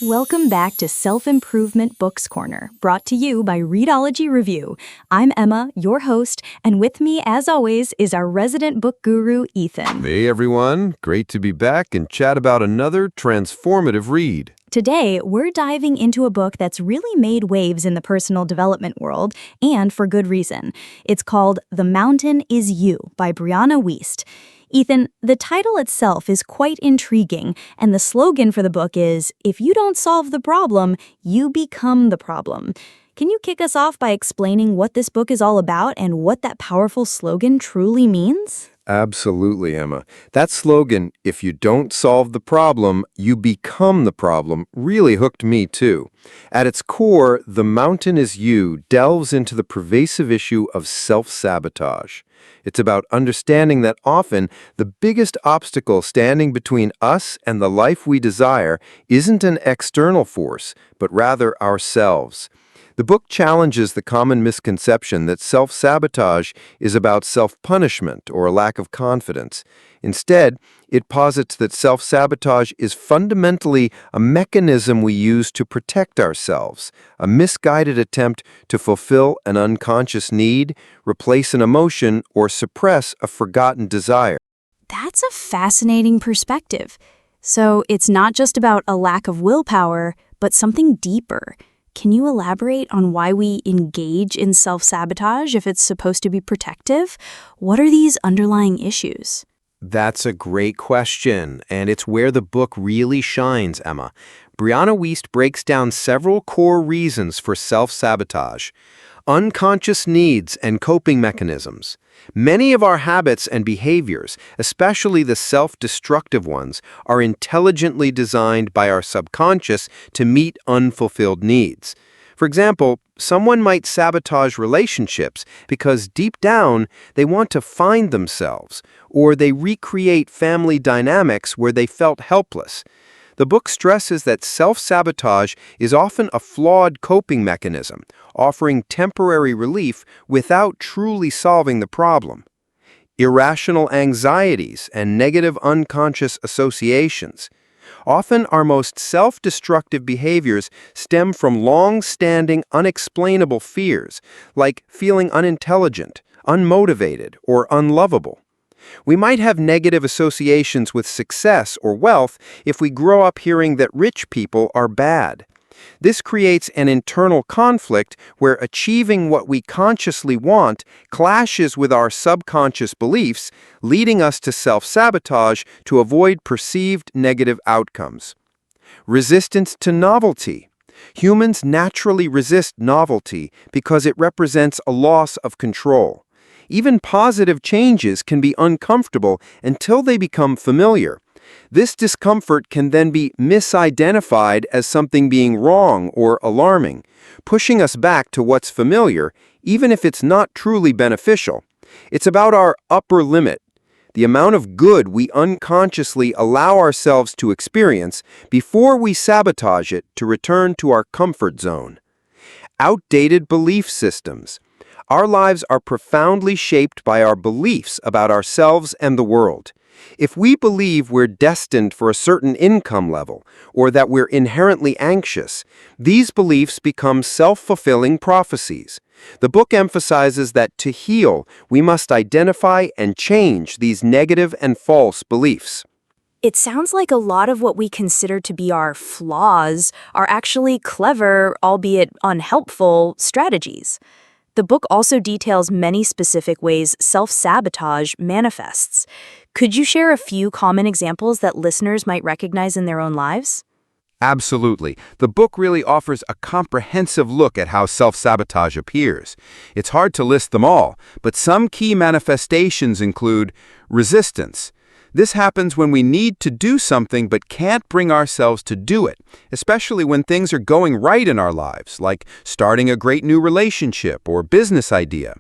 Welcome back to Self-Improvement Books Corner, brought to you by Readology Review. I'm Emma, your host, and with me, as always, is our resident book guru, Ethan. Hey everyone, great to be back and chat about another transformative read. Today, we're diving into a book that's really made waves in the personal development world, and for good reason. It's called The Mountain Is You by Brianna Wiest. Ethan, the title itself is quite intriguing, and the slogan for the book is, "If you don't solve the problem, you become the problem." Can you kick us off by explaining what this book is all about and what that powerful slogan truly means? Absolutely, Emma. That slogan, "If you don't solve the problem, you become the problem," really hooked me too. At its core, The Mountain Is You delves into the pervasive issue of self-sabotage. It's about understanding that often the biggest obstacle standing between us and the life we desire isn't an external force, but rather ourselves. The book challenges the common misconception that self-sabotage is about self-punishment or a lack of confidence. Instead, it posits that self-sabotage is fundamentally a mechanism we use to protect ourselves, a misguided attempt to fulfill an unconscious need, replace an emotion, or suppress a forgotten desire. That's a fascinating perspective. So it's not just about a lack of willpower, but something deeper. Can you elaborate on why we engage in self-sabotage if it's supposed to be protective? What are these underlying issues? That's a great question, and it's where the book really shines, Emma. Brianna Wiest breaks down several core reasons for self-sabotage. Unconscious needs and coping mechanisms. Many of our habits and behaviors, especially the self-destructive ones, are intelligently designed by our subconscious to meet unfulfilled needs. For example, someone might sabotage relationships because deep down they want to find themselves, or they recreate family dynamics where they felt helpless. The book stresses that self-sabotage is often a flawed coping mechanism, offering temporary relief without truly solving the problem. Irrational anxieties and negative unconscious associations. Often our most self-destructive behaviors stem from long-standing unexplainable fears, like feeling unintelligent, unmotivated, or unlovable. We might have negative associations with success or wealth if we grow up hearing that rich people are bad. This creates an internal conflict where achieving what we consciously want clashes with our subconscious beliefs, leading us to self-sabotage to avoid perceived negative outcomes. Resistance to novelty. Humans naturally resist novelty because it represents a loss of control. Even positive changes can be uncomfortable until they become familiar. This discomfort can then be misidentified as something being wrong or alarming, pushing us back to what's familiar, even if it's not truly beneficial. It's about our upper limit, the amount of good we unconsciously allow ourselves to experience before we sabotage it to return to our comfort zone. Outdated belief systems. Our lives are profoundly shaped by our beliefs about ourselves and the world. If we believe we're destined for a certain income level, or that we're inherently anxious, these beliefs become self-fulfilling prophecies. The book emphasizes that to heal, we must identify and change these negative and false beliefs. It sounds like a lot of what we consider to be our flaws are actually clever, albeit unhelpful, strategies. The book also details many specific ways self-sabotage manifests. Could you share a few common examples that listeners might recognize in their own lives? Absolutely. The book really offers a comprehensive look at how self-sabotage appears. It's hard to list them all, but some key manifestations include resistance. This happens when we need to do something but can't bring ourselves to do it, especially when things are going right in our lives, like starting a great new relationship or business idea.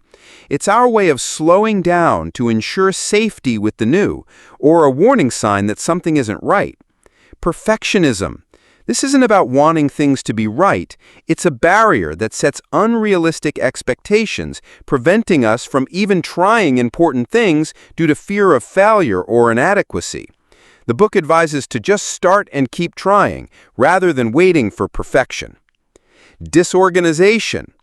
It's our way of slowing down to ensure safety with the new, or a warning sign that something isn't right. Perfectionism. This isn't about wanting things to be right. It's a barrier that sets unrealistic expectations, preventing us from even trying important things due to fear of failure or inadequacy. The book advises to just start and keep trying, rather than waiting for perfection. Disorganization.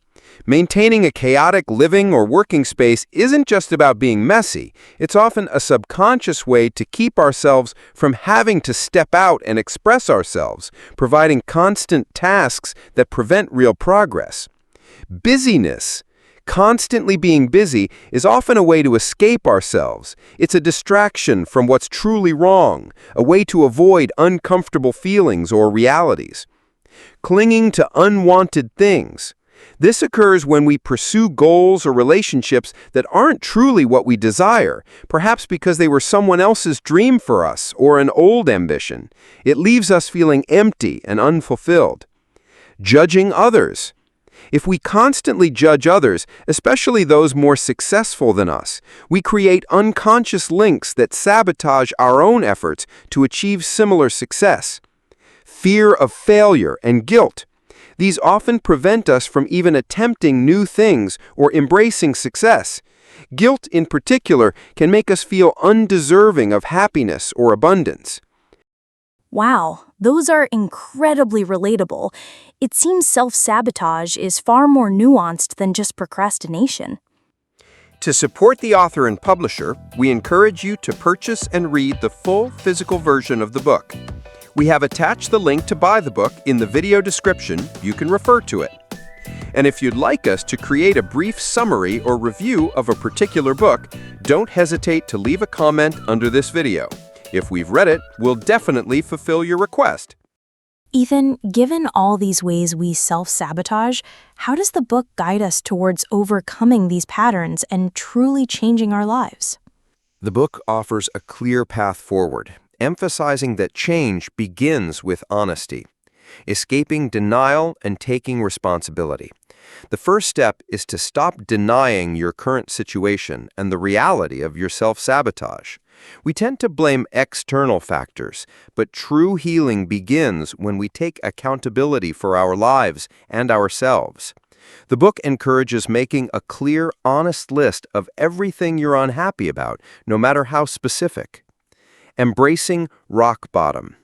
Maintaining a chaotic living or working space isn't just about being messy. It's often a subconscious way to keep ourselves from having to step out and express ourselves, providing constant tasks that prevent real progress. Busyness. Constantly being busy is often a way to escape ourselves. It's a distraction from what's truly wrong, a way to avoid uncomfortable feelings or realities. Clinging to unwanted things. This occurs when we pursue goals or relationships that aren't truly what we desire, perhaps because they were someone else's dream for us or an old ambition. It leaves us feeling empty and unfulfilled. Judging others. If we constantly judge others, especially those more successful than us, we create unconscious links that sabotage our own efforts to achieve similar success. Fear of failure and guilt. These often prevent us from even attempting new things or embracing success. Guilt, in particular, can make us feel undeserving of happiness or abundance. Wow, those are incredibly relatable. It seems self-sabotage is far more nuanced than just procrastination. To support the author and publisher, we encourage you to purchase and read the full physical version of the book. We have attached the link to buy the book in the video description. You can refer to it. And if you'd like us to create a brief summary or review of a particular book, don't hesitate to leave a comment under this video. If we've read it, we'll definitely fulfill your request. Ethan, given all these ways we self-sabotage, how does the book guide us towards overcoming these patterns and truly changing our lives? The book offers a clear path forward, emphasizing that change begins with honesty, escaping denial and taking responsibility. The first step is to stop denying your current situation and the reality of your self-sabotage. We tend to blame external factors, but true healing begins when we take accountability for our lives and ourselves. The book encourages making a clear, honest list of everything you're unhappy about, no matter how specific. Embracing rock bottom.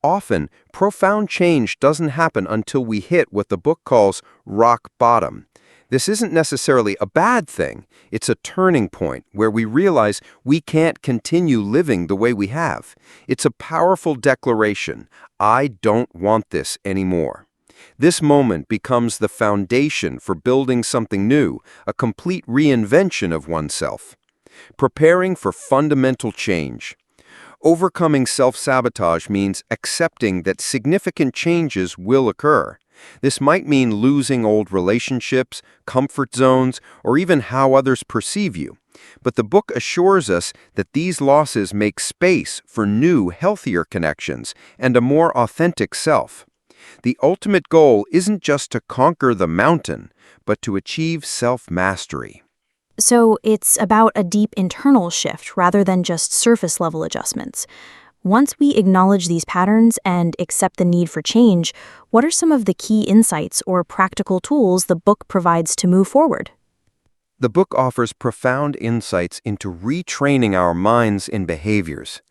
Often, profound change doesn't happen until we hit what the book calls rock bottom. This isn't necessarily a bad thing. It's a turning point where we realize we can't continue living the way we have. It's a powerful declaration. I don't want this anymore. This moment becomes the foundation for building something new, a complete reinvention of oneself. Preparing for fundamental change. Overcoming self-sabotage means accepting that significant changes will occur. This might mean losing old relationships, comfort zones, or even how others perceive you. But the book assures us that these losses make space for new, healthier connections and a more authentic self. The ultimate goal isn't just to conquer the mountain, but to achieve self-mastery. So it's about a deep internal shift rather than just surface-level adjustments. Once we acknowledge these patterns and accept the need for change, what are some of the key insights or practical tools the book provides to move forward? The book offers profound insights into retraining our minds and behaviors.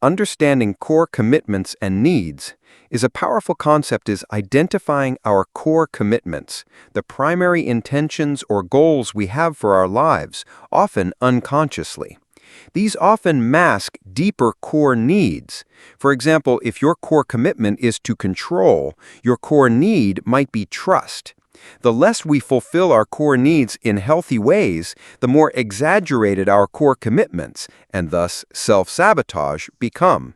Understanding core commitments and needs is a powerful concept is identifying our core commitments, the primary intentions or goals we have for our lives, often unconsciously. These often mask deeper core needs. For example, if your core commitment is to control, your core need might be trust. The less we fulfill our core needs in healthy ways, the more exaggerated our core commitments, and thus self-sabotage, become.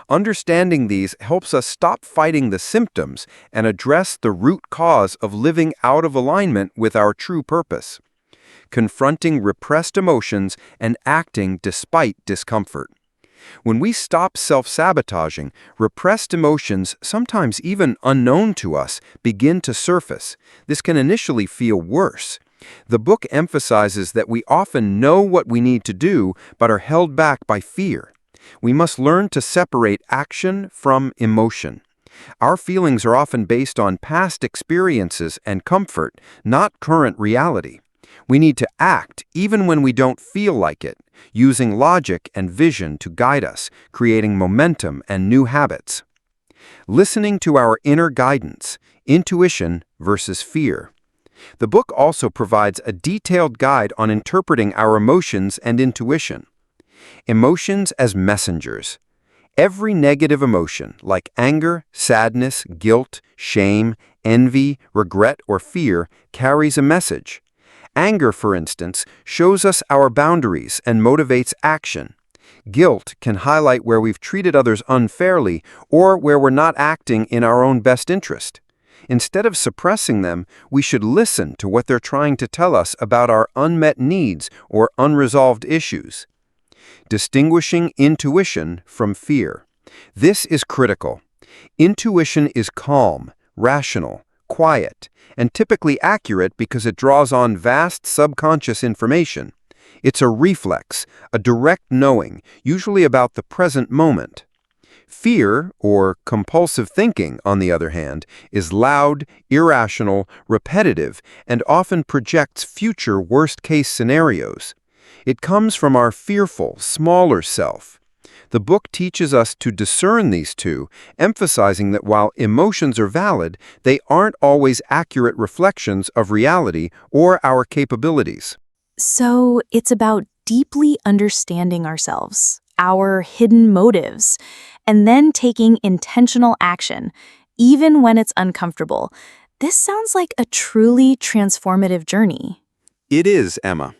Understanding these helps us stop fighting the symptoms and address the root cause of living out of alignment with our true purpose. Confronting repressed emotions and acting despite discomfort. When we stop self-sabotaging, repressed emotions, sometimes even unknown to us, begin to surface. This can initially feel worse. The book emphasizes that we often know what we need to do, but are held back by fear. We must learn to separate action from emotion. Our feelings are often based on past experiences and comfort, not current reality. We need to act even when we don't feel like it, using logic and vision to guide us, creating momentum and new habits. Listening to our inner guidance, intuition versus fear. The book also provides a detailed guide on interpreting our emotions and intuition. Emotions as messengers. Every negative emotion, like anger, sadness, guilt, shame, envy, regret, or fear, carries a message. Anger, for instance, shows us our boundaries and motivates action. Guilt can highlight where we've treated others unfairly or where we're not acting in our own best interest. Instead of suppressing them, we should listen to what they're trying to tell us about our unmet needs or unresolved issues. Distinguishing intuition from fear. This is critical. Intuition is calm, rational, quiet, and typically accurate because it draws on vast subconscious information. It's a reflex, a direct knowing, usually about the present moment. Fear, or compulsive thinking, on the other hand, is loud, irrational, repetitive, and often projects future worst-case scenarios. It comes from our fearful, smaller self. The book teaches us to discern these two, emphasizing that while emotions are valid, they aren't always accurate reflections of reality or our capabilities. So it's about deeply understanding ourselves, our hidden motives, and then taking intentional action, even when it's uncomfortable. This sounds like a truly transformative journey. It is, Emma.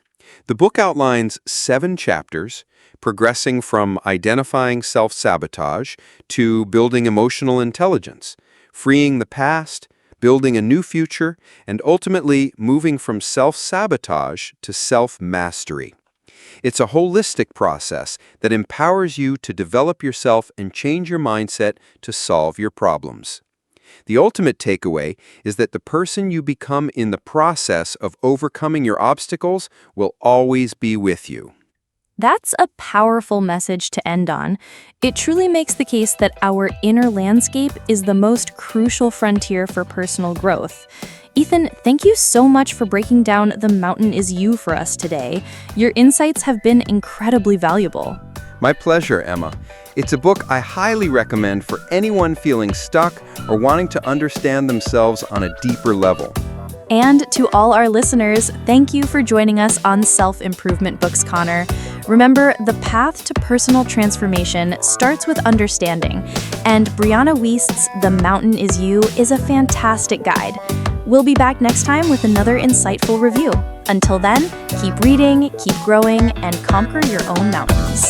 The book outlines 7 chapters, progressing from identifying self-sabotage to building emotional intelligence, freeing the past, building a new future, and ultimately moving from self-sabotage to self-mastery. It's a holistic process that empowers you to develop yourself and change your mindset to solve your problems. The ultimate takeaway is that the person you become in the process of overcoming your obstacles will always be with you. That's a powerful message to end on. It truly makes the case that our inner landscape is the most crucial frontier for personal growth. Ethan, thank you so much for breaking down The Mountain Is You for us today. Your insights have been incredibly valuable. My pleasure, Emma. It's a book I highly recommend for anyone feeling stuck or wanting to understand themselves on a deeper level. And to all our listeners, thank you for joining us on Self-Improvement Books Corner. Remember, the path to personal transformation starts with understanding, and Brianna Wiest's The Mountain Is You is a fantastic guide. We'll be back next time with another insightful review. Until then, keep reading, keep growing, and conquer your own mountains.